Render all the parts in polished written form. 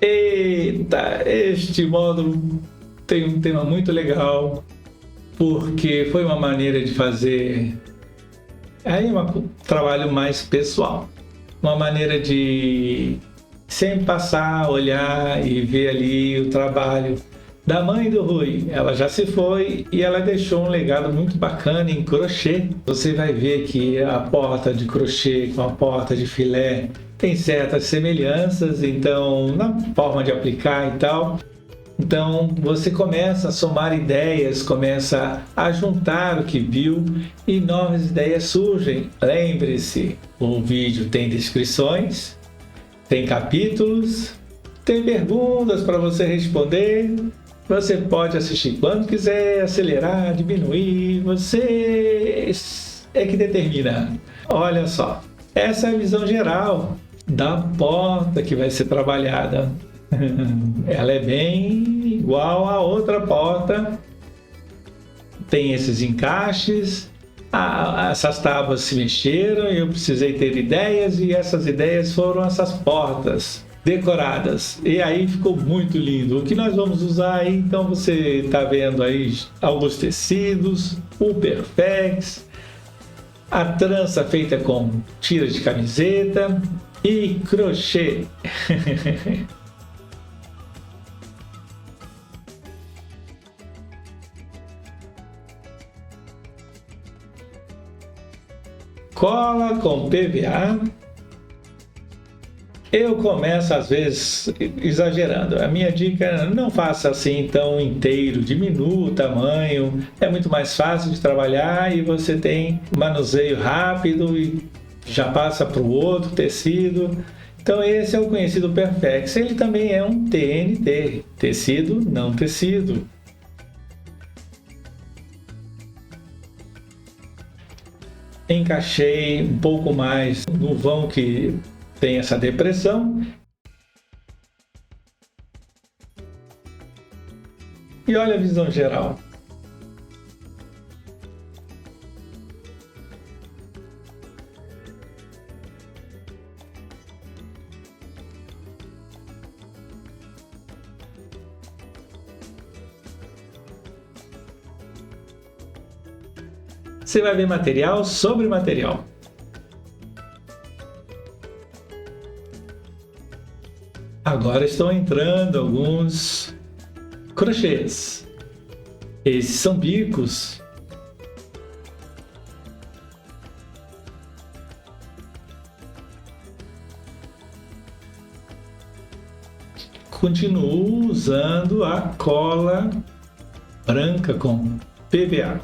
Eita, este módulo tem um tema muito legal, porque foi uma maneira de fazer aí um trabalho mais pessoal, uma maneira de sem passar, olhar e ver ali o trabalho da mãe do Rui. Ela já se foi e ela deixou um legado muito bacana em crochê. Você vai ver que a porta de crochê com a porta de filé tem certas semelhanças, então na forma de aplicar e tal. Então você começa a somar ideias, começa a juntar o que viu e novas ideias surgem. Lembre-se, o vídeo tem descrições, tem capítulos, tem perguntas para você responder. Você pode assistir quando quiser, acelerar, diminuir, você é que determina. Olha só, essa é a visão geral da porta que vai ser trabalhada. Ela é bem igual a outra porta. Tem esses encaixes, essas tábuas se mexeram e eu precisei ter ideias e essas ideias foram essas portas decoradas. E aí ficou muito lindo. O que nós vamos usar aí, então você está vendo aí alguns tecidos, o Perfex, a trança feita com tiras de camiseta e crochê. Cola com PVA. Eu começo às vezes exagerando. A minha dica, não faça assim tão inteiro, diminua o tamanho. É muito mais fácil de trabalhar e você tem manuseio rápido e já passa para o outro tecido. Então esse é o conhecido Perfex. Ele também é um TNT, tecido não tecido. Encaixei um pouco mais no vão que tem essa depressão. E olha a visão geral. Você vai ver material sobre material. Agora estão entrando alguns crochês. Esses são bicos. Continuo usando a cola branca com PVA.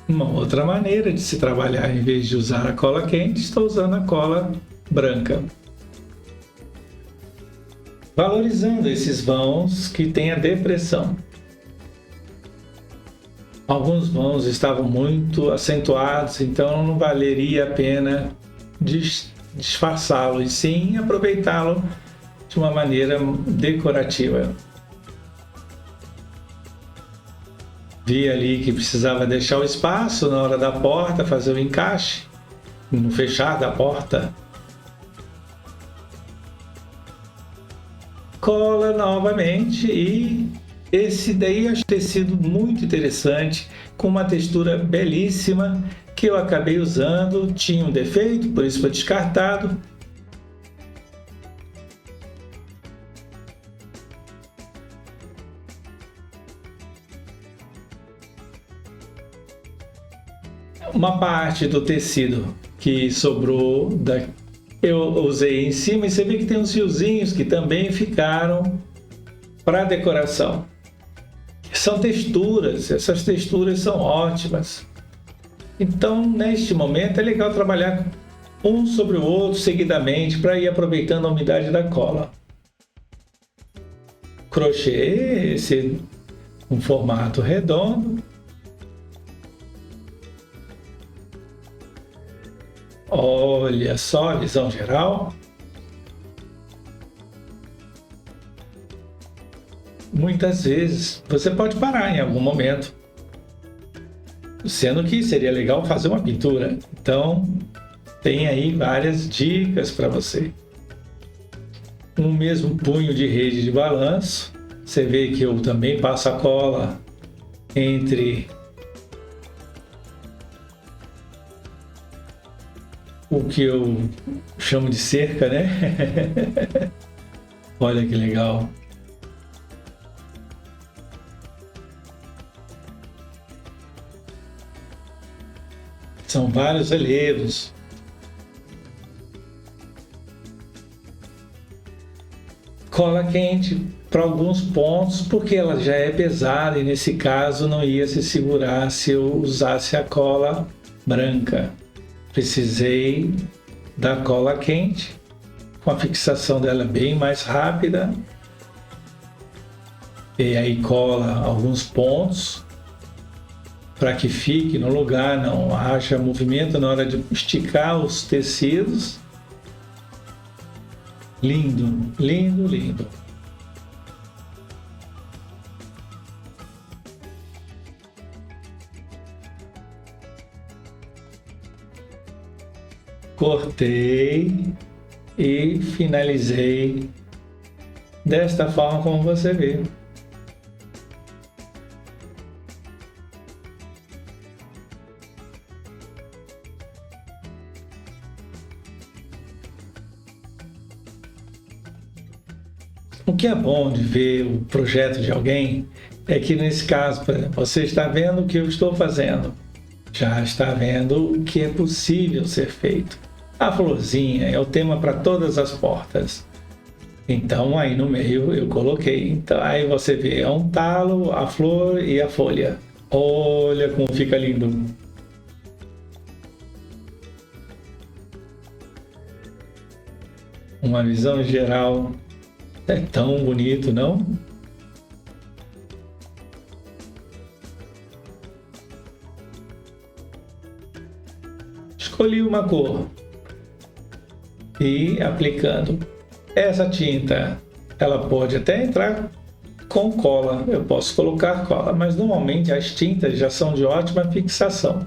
Uma outra maneira de se trabalhar, em vez de usar a cola quente, estou usando a cola branca. Valorizando esses vãos que têm a depressão. Alguns vãos estavam muito acentuados, então não valeria a pena disfarçá-lo, e sim aproveitá-lo de uma maneira decorativa. Vi ali que precisava deixar o espaço na hora da porta, fazer o encaixe, no fechar da porta. Cola novamente e esse daí eu acho tecido muito interessante, com uma textura belíssima que eu acabei usando, tinha um defeito, por isso foi descartado. Uma parte do tecido que sobrou eu usei em cima e você vê que tem uns fiozinhos que também ficaram para decoração. São texturas, essas texturas são ótimas. Então, neste momento, é legal trabalhar um sobre o outro seguidamente para ir aproveitando a umidade da cola. Crochê, esse um formato redondo. Olha só a visão geral. Muitas vezes você pode parar em algum momento, sendo que seria legal fazer uma pintura. Então, tem aí várias dicas para você. Um mesmo punho de rede de balanço. Você vê que eu também passo a cola entre o que eu chamo de cerca, né? Olha que legal. São vários relevos. Cola quente para alguns pontos, porque ela já é pesada e nesse caso não ia se segurar se eu usasse a cola branca. Precisei da cola quente, com a fixação dela bem mais rápida. E aí cola alguns pontos para que fique no lugar, não haja movimento na hora de esticar os tecidos. Lindo, lindo, lindo. Cortei e finalizei desta forma como você vê. O que é bom de ver o projeto de alguém é que nesse caso, por exemplo, você está vendo o que eu estou fazendo, já está vendo o que é possível ser feito. A florzinha é o tema para todas as portas. Então aí no meio eu coloquei. Então aí você vê um talo, a flor e a folha. Olha como fica lindo. Uma visão geral. É tão bonito, não? Escolhi uma cor e aplicando. Essa tinta, ela pode até entrar com cola, eu posso colocar cola, mas normalmente as tintas já são de ótima fixação.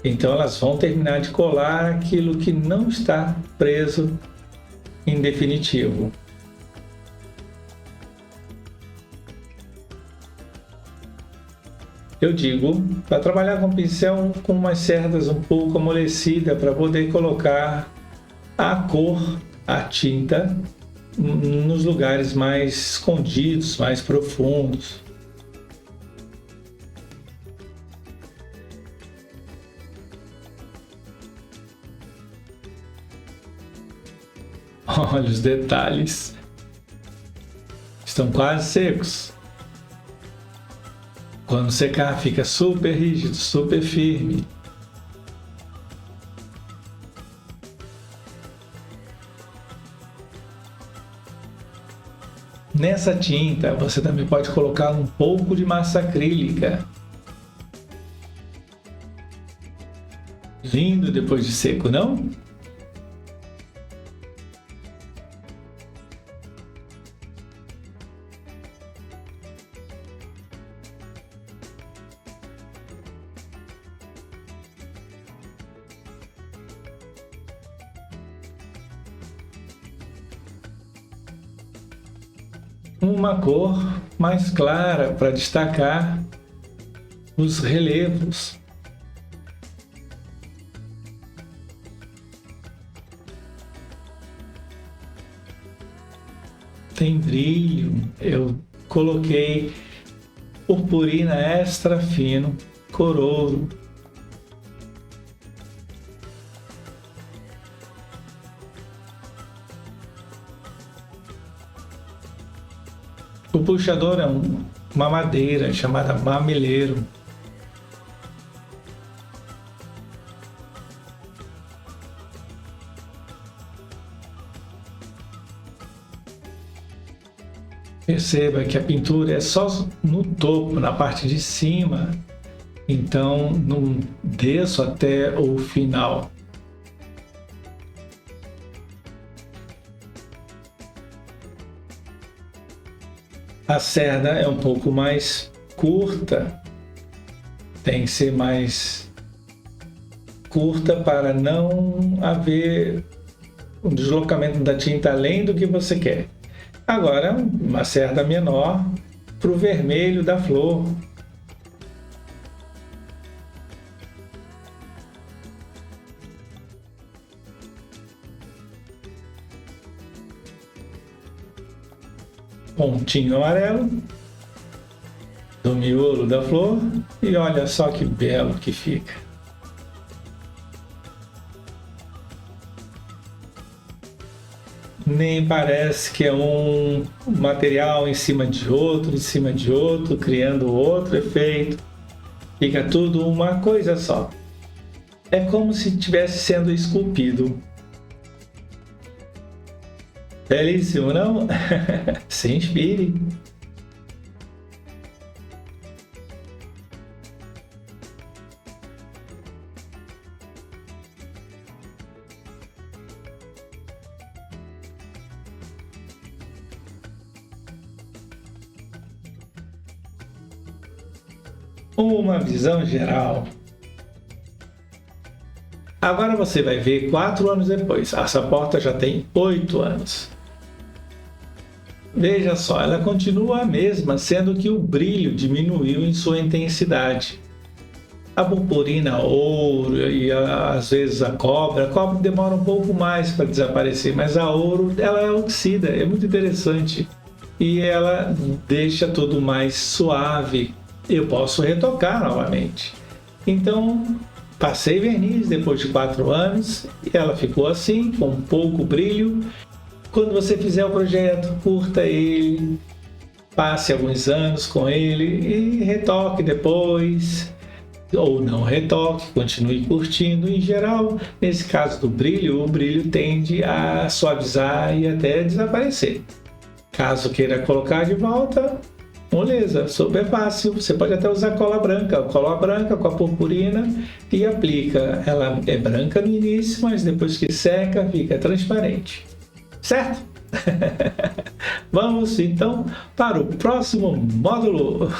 Então elas vão terminar de colar aquilo que não está preso em definitivo. Eu digo para trabalhar com pincel com umas cerdas um pouco amolecidas para poder colocar a cor, a tinta nos lugares mais escondidos, mais profundos. Olha os detalhes. Estão quase secos. Quando secar, fica super rígido, super firme. Nessa tinta, você também pode colocar um pouco de massa acrílica. Lindo depois de seco, não? Uma cor mais clara para destacar os relevos. Tem brilho. Eu coloquei purpurina extra fino, corouro. O puxador é uma madeira chamada mameleiro. Perceba que a pintura é só no topo, na parte de cima, então não desço até o final. A cerda é um pouco mais curta, tem que ser mais curta para não haver um deslocamento da tinta além do que você quer. Agora, uma cerda menor para o vermelho da flor. Pontinho amarelo do miolo da flor e olha só que belo que fica. Nem parece que é um material em cima de outro, criando outro efeito. Fica tudo uma coisa só. É como se estivesse sendo esculpido. Belíssimo, não? Se inspire. Uma visão geral. Agora você vai ver 4 anos depois. Essa porta já tem 8 anos. Veja só, ela continua a mesma, sendo que o brilho diminuiu em sua intensidade. A purpurina, ouro e às vezes a cobre demora um pouco mais para desaparecer, mas a ouro ela é oxida, é muito interessante e ela deixa tudo mais suave. Eu posso retocar novamente. Então, passei verniz depois de 4 anos e ela ficou assim, com pouco brilho. Quando você fizer o projeto, curta ele, passe alguns anos com ele e retoque depois, ou não retoque, continue curtindo. Em geral, nesse caso do brilho, o brilho tende a suavizar e até desaparecer. Caso queira colocar de volta, moleza, super fácil. Você pode até usar cola branca com a purpurina e aplica. Ela é branca no início, mas depois que seca, fica transparente. Certo? Vamos então para o próximo módulo.